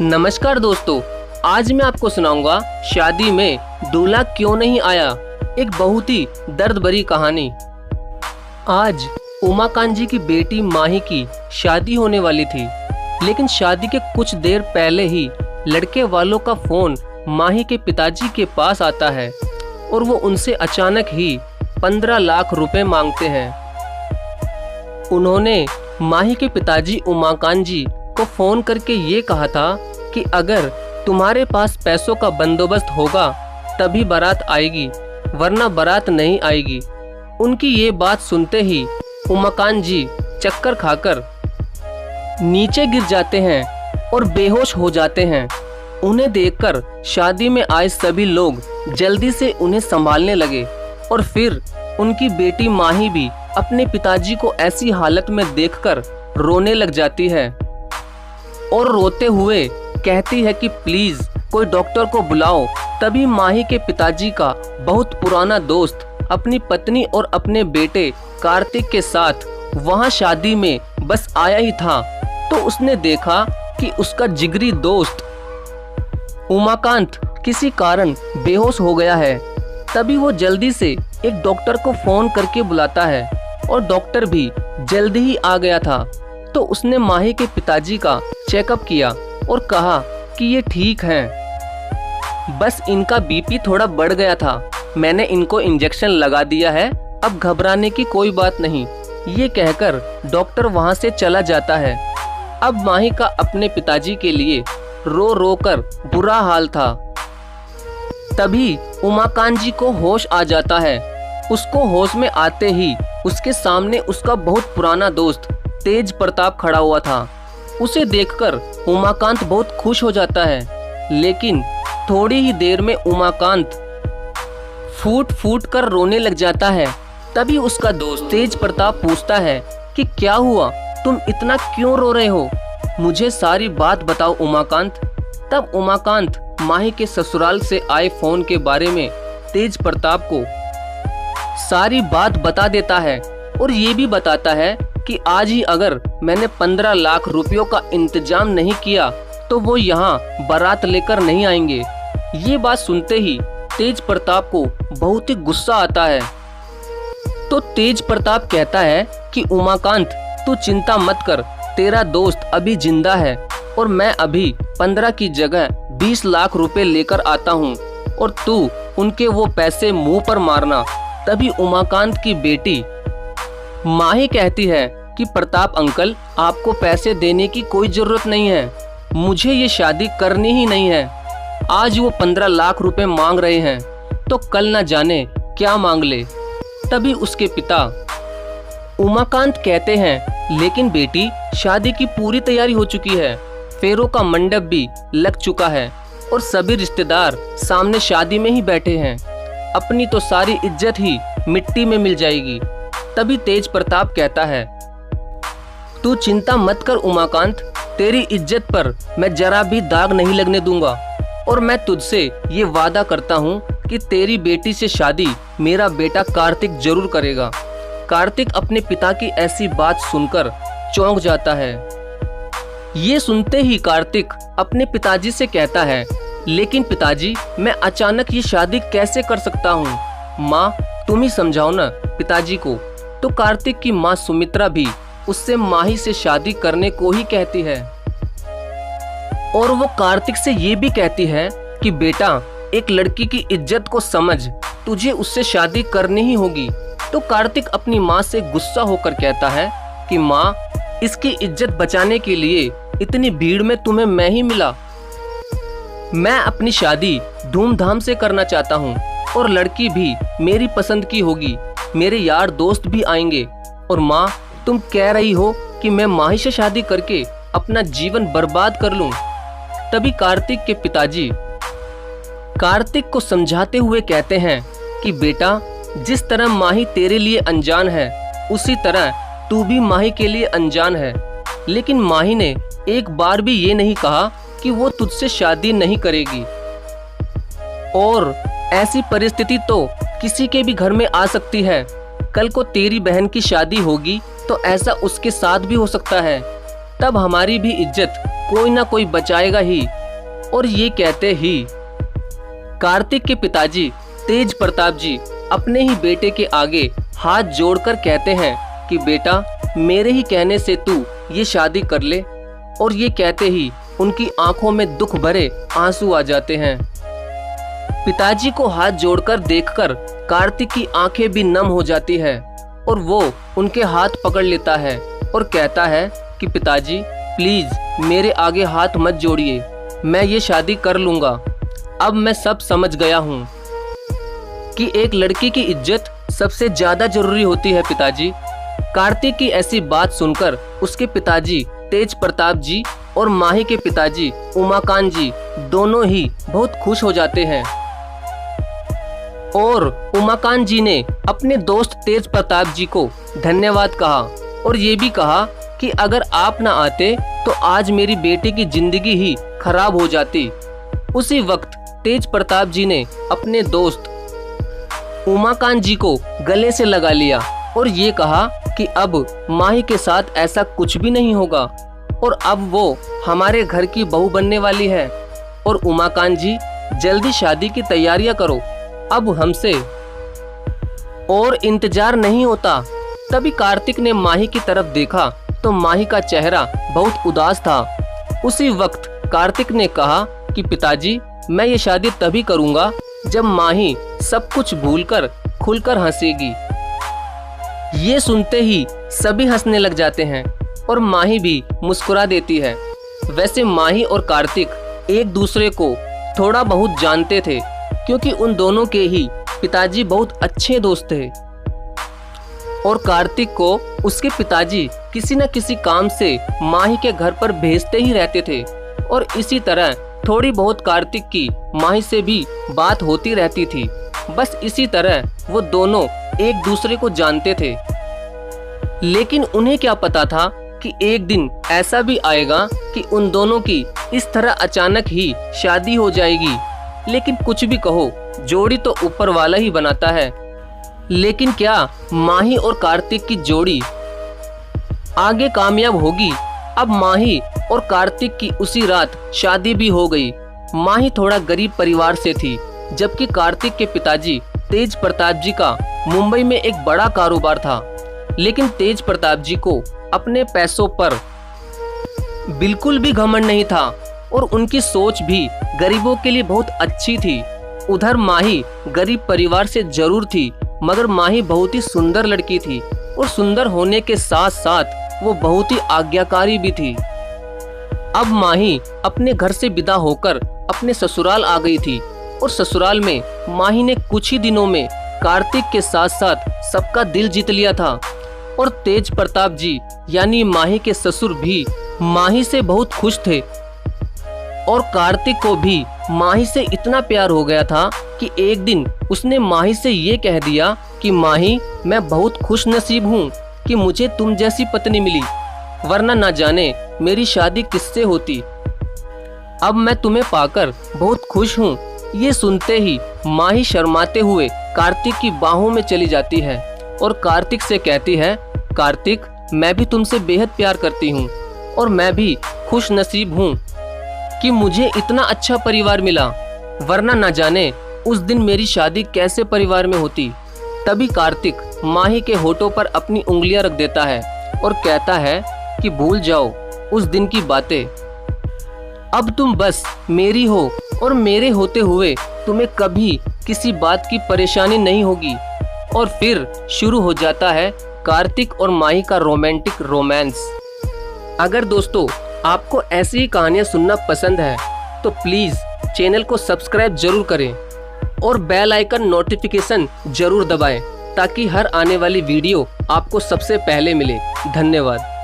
नमस्कार दोस्तों, आज मैं आपको सुनाऊंगा शादी में दूल्हा क्यों नहीं आया, एक बहुत ही दर्द भरी कहानी। आज उमाकांत जी की बेटी माही की शादी होने वाली थी, लेकिन शादी के कुछ देर पहले ही लड़के वालों का फोन माही के पिताजी के पास आता है और वो उनसे अचानक ही 15 लाख रुपए मांगते हैं। उन्होंने माही के पिताजी उमाकांत जी को फोन करके ये कहा था कि अगर तुम्हारे पास पैसों का बंदोबस्त होगा तभी बारात आएगी, वरना बारात नहीं आएगी। उनकी ये बात सुनते ही उमाकांत जी चक्कर खाकर नीचे गिर जाते हैं और बेहोश हो जाते हैं। उन्हें देखकर शादी में आए सभी लोग जल्दी से उन्हें संभालने लगे और फिर उनकी बेटी माही भी अपने पिताजी को ऐसी हालत में देखकर रोने लग जाती है और रोते हुए कहती है कि प्लीज कोई डॉक्टर को बुलाओ। तभी माही के पिताजी का बहुत पुराना दोस्त अपनी पत्नी और अपने बेटे कार्तिक के साथ वहां शादी में बस आया ही था, तो उसने देखा कि उसका जिगरी दोस्त उमाकांत किसी कारण बेहोश हो गया है। तभी वो जल्दी से एक डॉक्टर को फोन करके बुलाता है और डॉक्टर भी जल्दी ही आ गया था। तो उसने माही के पिताजी का चेकअप किया और कहा कि ये ठीक हैं, बस इनका बीपी थोड़ा बढ़ गया था, मैंने इनको इंजेक्शन लगा दिया है, अब घबराने की कोई बात नहीं। ये कहकर डॉक्टर वहां से चला जाता है। अब माही का अपने पिताजी के लिए रो रो कर बुरा हाल था। तभी उमाकांत जी को होश आ जाता है। उसको होश में आते ही उसके सामने उसका बहुत पुराना दोस्त तेज प्रताप खड़ा हुआ था। उसे देखकर उमाकांत बहुत खुश हो जाता है, लेकिन थोड़ी ही देर में उमाकांत फूट फूट कर रोने लग जाता है। तभी उसका दोस्त तेज प्रताप पूछता है कि क्या हुआ, तुम इतना क्यों रो रहे हो, मुझे सारी बात बताओ उमाकांत। तब उमाकांत माही के ससुराल से आए फोन के बारे में तेज प्रताप को सारी बात बता देता है और ये भी बताता है कि आज ही अगर मैंने 15 लाख रुपयों का इंतजाम नहीं किया तो वो यहाँ बारात लेकर नहीं आएंगे। ये बात सुनते ही तेज प्रताप को बहुत ही गुस्सा आता है। तो तेज प्रताप कहता है कि उमाकांत तू चिंता मत कर, तेरा दोस्त अभी जिंदा है और मैं अभी 15 की जगह 20 लाख रुपए लेकर आता हूँ और तू उनके वो पैसे मुंह पर मारना। तभी उमाकांत की बेटी माही कहती है कि प्रताप अंकल, आपको पैसे देने की कोई जरूरत नहीं है, मुझे ये शादी करनी ही नहीं है। आज वो 15 लाख रुपए मांग रहे हैं तो कल ना जाने क्या मांग ले। तभी उसके पिता उमाकांत कहते हैं, लेकिन बेटी शादी की पूरी तैयारी हो चुकी है, फेरों का मंडप भी लग चुका है और सभी रिश्तेदार सामने शादी में ही बैठे हैं, अपनी तो सारी इज्जत ही मिट्टी में मिल जाएगी। तभी तेज प्रताप कहता है, तू चिंता मत कर उमाकांत, तेरी इज्जत पर मैं जरा भी दाग नहीं लगने दूंगा और मैं तुझसे ये वादा करता हूँ कि तेरी बेटी से शादी मेरा बेटा कार्तिक जरूर करेगा। कार्तिक अपने पिता की ऐसी बात सुनकर चौंक जाता है। ये सुनते ही कार्तिक अपने पिताजी से कहता है, लेकिन पिताजी मैं अचानक ये शादी कैसे कर सकता हूँ, माँ तुम ही समझाओ ना पिताजी को। तो कार्तिक की माँ सुमित्रा भी उससे माही से शादी करने को ही कहती है और वो कार्तिक से ये भी कहती है कि बेटा एक लड़की की इज्जत को समझ, तुझे उससे शादी करनी ही होगी। तो कार्तिक अपनी माँ से गुस्सा होकर कहता है कि माँ, इसकी इज्जत बचाने के लिए इतनी भीड़ में तुम्हें मैं ही मिला, मैं अपनी शादी धूमधाम से करना चाहता हूँ और लड़की भी मेरी पसंद की होगी, मेरे यार दोस्त भी आएंगे और माँ तुम कह रही हो कि मैं माही से शादी करके अपना जीवन बर्बाद कर लूं। तभी कार्तिक के पिताजी कार्तिक को समझाते हुए कहते हैं कि बेटा जिस तरह माही तेरे लिए अनजान है उसी तरह तू भी माही के लिए अनजान है, लेकिन माही ने एक बार भी ये नहीं कहा कि वो तुझसे शादी नहीं करेगी और ऐसी परिस्थिति तो किसी के भी घर में आ सकती है। कल को तेरी बहन की शादी होगी तो ऐसा उसके साथ भी हो सकता है, तब हमारी भी इज्जत कोई ना कोई बचाएगा ही। और ये कहते ही कार्तिक के पिताजी तेज प्रताप जी अपने ही बेटे के आगे हाथ जोड़कर कहते हैं कि बेटा, मेरे ही कहने से तू ये शादी कर ले। और ये कहते ही उनकी आंखों में दुख भरे आंसू आ जाते हैं। पिताजी को हाथ जोड़कर देखकर कार्तिक की आंखें भी नम हो जाती है और वो उनके हाथ पकड़ लेता है और कहता है कि पिताजी प्लीज मेरे आगे हाथ मत जोड़िए, मैं ये शादी कर लूँगा। अब मैं सब समझ गया हूँ कि एक लड़की की इज्जत सबसे ज़्यादा जरूरी होती है पिताजी। कार्तिक की ऐसी बात सुनकर उसके पिताजी तेज प्रताप जी और माही के पिताजी उमाकांत जी दोनों ही बहुत खुश हो जाते हैं। और उमाकांत जी ने अपने दोस्त तेज प्रताप जी को धन्यवाद कहा और ये भी कहा कि अगर आप ना आते तो आज मेरी बेटी की जिंदगी ही खराब हो जाती। उसी वक्त तेज प्रताप जी ने अपने दोस्त उमाकांत जी को गले से लगा लिया और ये कहा कि अब माही के साथ ऐसा कुछ भी नहीं होगा और अब वो हमारे घर की बहू बनने वाली है। और उमाकांत जी जल्दी शादी की तैयारियां करो, अब हमसे और इंतजार नहीं होता। तभी कार्तिक ने माही की तरफ देखा तो माही का चेहरा बहुत उदास था। उसी वक्त कार्तिक ने कहा कि पिताजी, मैं ये शादी तभी करूंगा जब माही सब कुछ भूलकर खुलकर हंसेगी। ये सुनते ही सभी हंसने लग जाते हैं और माही भी मुस्कुरा देती है। वैसे माही और कार्तिक एक दूसरे को थोड़ा बहुत जानते थे क्योंकि उन दोनों के ही पिताजी बहुत अच्छे दोस्त थे और कार्तिक को उसके पिताजी किसी न किसी काम से माही के घर पर भेजते ही रहते थे। और इसी तरह थोड़ी बहुत कार्तिक की माही से भी बात होती रहती थी। बस इसी तरह वो दोनों एक दूसरे को जानते थे। लेकिन उन्हें क्या पता था कि एक दिन ऐसा भी आएगा कि उन दोनों की इस तरह अचानक ही शादी हो जाएगी। लेकिन कुछ भी कहो, जोड़ी तो ऊपर वाला ही बनाता है। लेकिन क्या माही और कार्तिक की जोड़ी आगे कामयाब होगी? अब माही और कार्तिक की उसी रात शादी भी हो गई। माही थोड़ा गरीब परिवार से थी, जबकि कार्तिक के पिताजी तेज प्रताप जी का मुंबई में एक बड़ा कारोबार था। लेकिन तेज प्रताप जी को अपने पैसों पर बिल्कुल भी घमंड नहीं था और उनकी सोच भी गरीबों के लिए बहुत अच्छी थी। उधर माही गरीब परिवार से जरूर थी, मगर माही बहुत ही सुंदर लड़की थी और सुंदर होने के साथ साथ वो बहुत ही आज्ञाकारी भी थी। अब माही अपने घर से विदा होकर अपने ससुराल आ गई थी और ससुराल में माही ने कुछ ही दिनों में कार्तिक के साथ साथ सबका दिल जीत लिया था। और तेज प्रताप जी यानी माही के ससुर भी माही से बहुत खुश थे और कार्तिक को भी माही से इतना प्यार हो गया था कि एक दिन उसने माही से ये कह दिया कि माही, मैं बहुत खुश नसीब हूँ कि मुझे तुम जैसी पत्नी मिली, वरना ना जाने मेरी शादी किससे होती। अब मैं तुम्हें पाकर बहुत खुश हूँ। ये सुनते ही माही शर्माते हुए कार्तिक की बाहों में चली जाती है और कार्तिक से कहती है, कार्तिक, मैं भी तुमसे बेहद प्यार करती हूँ और मैं भी खुश नसीब हूँ कि मुझे इतना अच्छा परिवार मिला, वरना ना जाने उस दिन मेरी शादी कैसे परिवार में होती। तभी कार्तिक माही के होठों पर अपनी उंगलियां रख देता है और कहता है कि भूल जाओ उस दिन की बातें, अब तुम बस मेरी हो और मेरे होते हुए तुम्हें कभी किसी बात की परेशानी नहीं होगी। और फिर शुरू हो जाता है कार्तिक और माही का रोमांटिक रोमांस। अगर दोस्तों आपको ऐसी ही कहानियाँ सुनना पसंद है तो प्लीज़ चैनल को सब्सक्राइब जरूर करें और बेल आइकन नोटिफिकेशन जरूर दबाएं ताकि हर आने वाली वीडियो आपको सबसे पहले मिले। धन्यवाद।